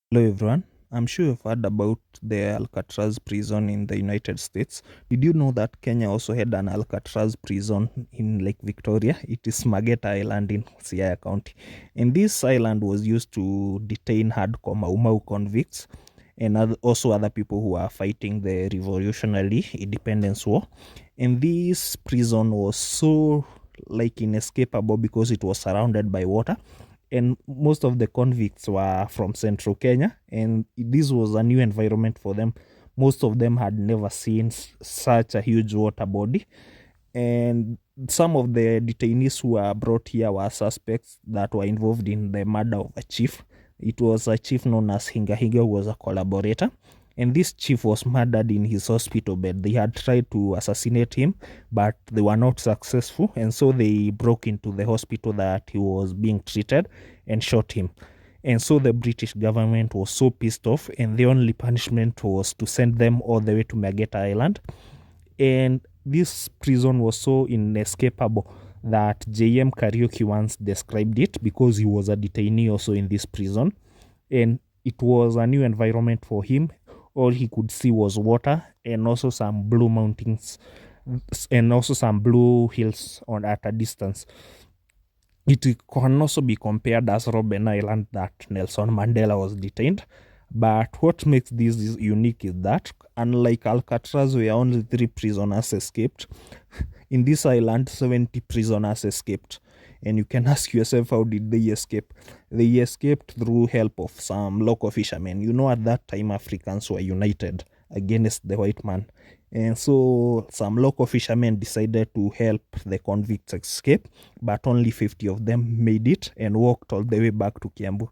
Hello, everyone. I'm sure you've heard about the Alcatraz prison in the United States. Did you know that Kenya also had an Alcatraz prison in Lake Victoria? It is Mageta Island in Siaya County. And this island was used to detain hardcore Mau Mau convicts and also other people who are fighting the Revolutionary Independence War. And this prison was so inescapable because it was surrounded by water, and most of the convicts were from central Kenya, and this was a new environment for them. Most of them had never seen such a huge water body, and some of the detainees who were brought here were suspects that were involved in the murder of a chief. It was a chief known as Hinga Hinga, who was a collaborator, and this chief was murdered in his hospital bed. They had tried to assassinate him, but they were not successful, and so they broke into the hospital that he was being treated and shot him. And so the British government was so pissed off, and the only punishment was to send them all the way to Mageta Island. And this prison was so inescapable that J.M. Karaoke once described it, because he was a detainee also in this prison. And it was a new environment for him. All he could see was water and also some blue mountains and also some blue hills on at a distance. It can also be compared as Robben Island that Nelson Mandela was detained. But what makes this unique is that, unlike Alcatraz, where only 3 prisoners escaped, in this island, 70 prisoners escaped. And you can ask yourself, how did they escape? They escaped through help of some local fishermen. You know, at that time, Africans were united against the white man. And so some local fishermen decided to help the convicts escape, but only 50 of them made it and walked all the way back to Kiambu.